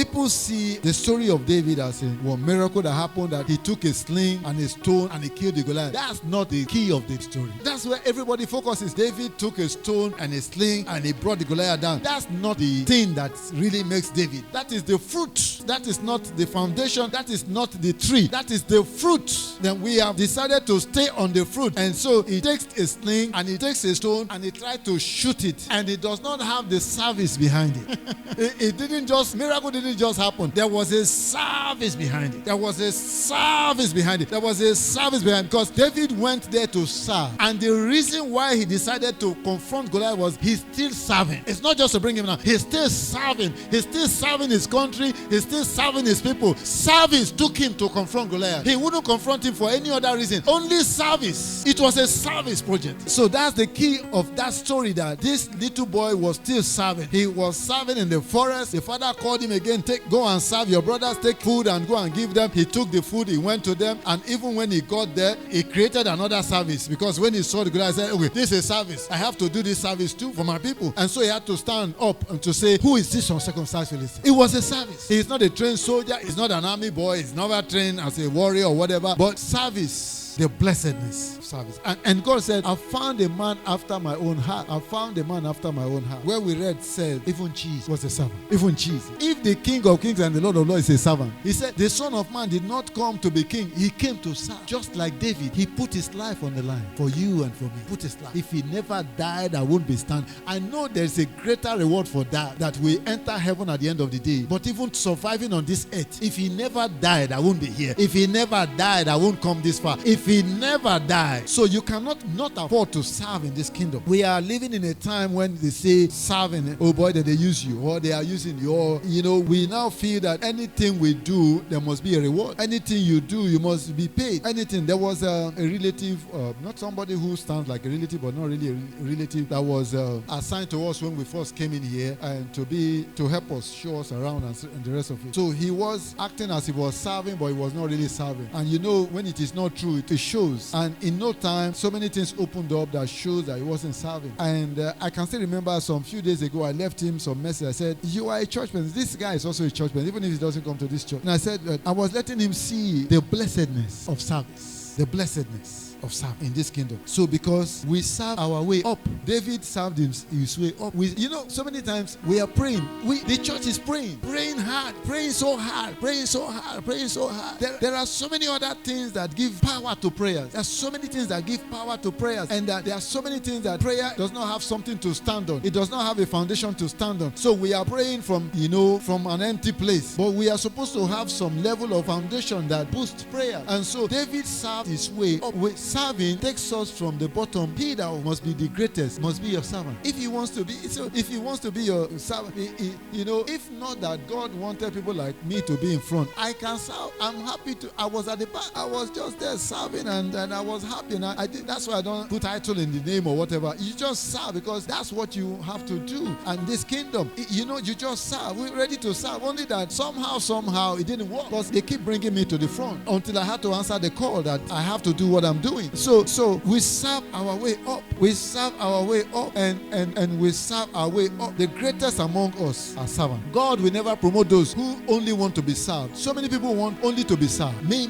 People see the story of David as a one miracle that happened, that he took a sling and a stone and he killed the Goliath. That's not the key of the story. That's where everybody focuses. David took a stone and a sling and he brought the Goliath down. That's not the thing that really makes David. That is the fruit. That is not the foundation. That is not the tree. That is the fruit. Then we have decided to stay on the fruit. And so he takes a sling and he takes a stone and he tries to shoot it. And it does not have the service behind it. It didn't just, miracle didn't just happen. There was a service behind it. There was a service behind it. There was a service behind it, because David went there to serve. And the reason why he decided to confront Goliath was he's still serving. It's not just to bring him down. He's still serving. He's still serving his country. He's still serving his people. Service took him to confront Goliath. He wouldn't confront him for any other reason. Only service. It was a service project. So that's the key of that story, that this little boy was still serving. He was serving in the forest. The father called him again, go and serve your brothers, take food and go and give them. He took the food, he went to them, and even when he got there, he created another service, because when he saw the Goliath, he said, okay, this is a service. I have to do this service too for my people. And so he had to stand up and to say, who is this uncircumcised Philistine? It was a service. He's not a trained soldier. He's not an army boy. He's never trained as a warrior or whatever, but service. The blessedness of service. And God said, I found a man after my own heart. I found a man after my own heart. Where we read said, even cheese was a servant. Even cheese. If the King of Kings and the Lord of Lords is a servant, he said, the Son of Man did not come to be king. He came to serve. Just like David, he put his life on the line for you and for me. Put his life. If he never died, I won't be standing. I know there's a greater reward for that we enter heaven at the end of the day. But even surviving on this earth, if he never died, I won't be here. If he never died, I won't come this far. If he never died. So you cannot not afford to serve in this kingdom. We are living in a time when they say serving, oh boy, that they use you, or they are using you, or we now feel that anything we do, there must be a reward. Anything you do, you must be paid. Anything. There was a relative, not somebody who stands like a relative, but not really a relative, that was assigned to us when we first came in here, and to help us, show us around and the rest of it. So he was acting as if he was serving, but he was not really serving. And when it is not true, it shows. And in no time, so many things opened up that shows that he wasn't serving. And I can still remember some few days ago, I left him some message. I said, you are a churchman. This guy is also a churchman, even if he doesn't come to this church. And I said, I was letting him see the blessedness of service. The blessedness of serve in this kingdom. So because we serve our way up, David served his way up. So many times we are praying. The church is praying hard, praying so hard. There are so many other things that give power to prayers. There are so many things that give power to prayers, and that there are so many things that prayer does not have something to stand on. It does not have a foundation to stand on. So we are praying from an empty place, but we are supposed to have some level of foundation that boosts prayer. And so David served his way up. Serving takes us from the bottom. He that must be the greatest must be your servant. If he wants to be your servant, if not that God wanted people like me to be in front, I can serve. I'm happy to. I was at the back. I was just there serving, and I was happy. And I did. That's why I don't put title in the name or whatever. You just serve, because that's what you have to do. And this kingdom, you just serve. We're ready to serve. Only that somehow it didn't work, because they keep bringing me to the front until I had to answer the call that I have to do what I'm doing. So we serve our way up. We serve our way up, and we serve our way up. The greatest among us are servants. God will never promote those who only want to be served. So many people want only to be served. Me.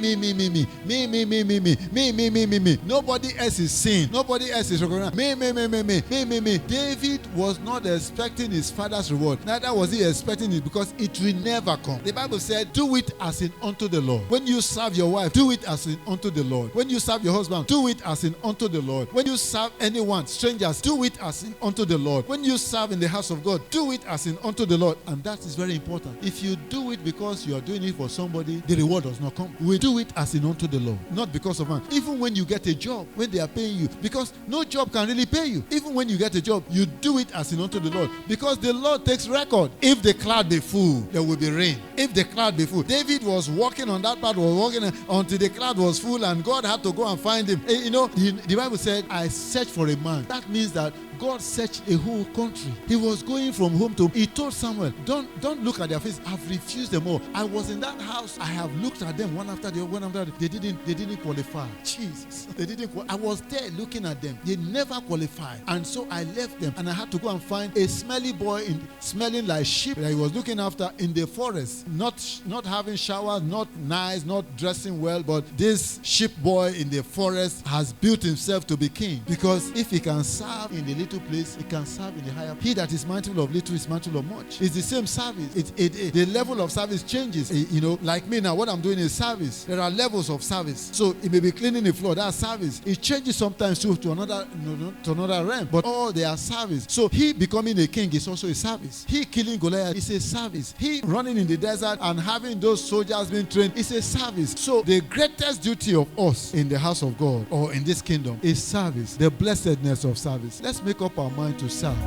Nobody else is seen. Nobody else is recognized. Me. David was not expecting his father's reward. Neither was he expecting it, because it will never come. The Bible said, do it as in unto the Lord. When you serve your wife, do it as in unto the Lord. When you serve your husband, do it as in unto the Lord. When you serve anyone, strangers, do it as in unto the Lord. When you serve in the house of God, do it as in unto the Lord. And that is very important. If you do it because you are doing it for somebody, the reward does not come. We do it as in unto the Lord, not because of man. Even when you get a job, when they are paying you, because no job can really pay you. Even when you get a job, you do it as in unto the Lord, because the Lord takes record. If the cloud be full, there will be rain. If the cloud be full, David was walking on that path, until the cloud was full, and God had to go and find him. The Bible said, I searched for a man. That means that God searched a whole country. He was going from home to home. He told Samuel, don't look at their face. I've refused them all. I was in that house. I have looked at them one after the other, one after the other. They didn't qualify. Jesus. They didn't. I was there looking at them. They never qualified. And so I left them and I had to go and find a smelly boy smelling like sheep that he was looking after in the forest. Not having showers, not nice, not dressing well, but this sheep boy in the forest has built himself to be king. Because if he can serve in the little place, he can serve in the higher. He that is mindful of little is mindful of much. It's the same service. The level of service changes. Like me now, what I'm doing is service. There are levels of service. So it may be cleaning the floor, that's service. It changes sometimes too to another realm, but all they are service. So he becoming a king is also a service. He killing Goliath is a service. He running in the desert and having those soldiers being trained is a service. So the greatest duty of us in the house of God or in this kingdom is service, the blessedness of service. Let's make up our mind to serve.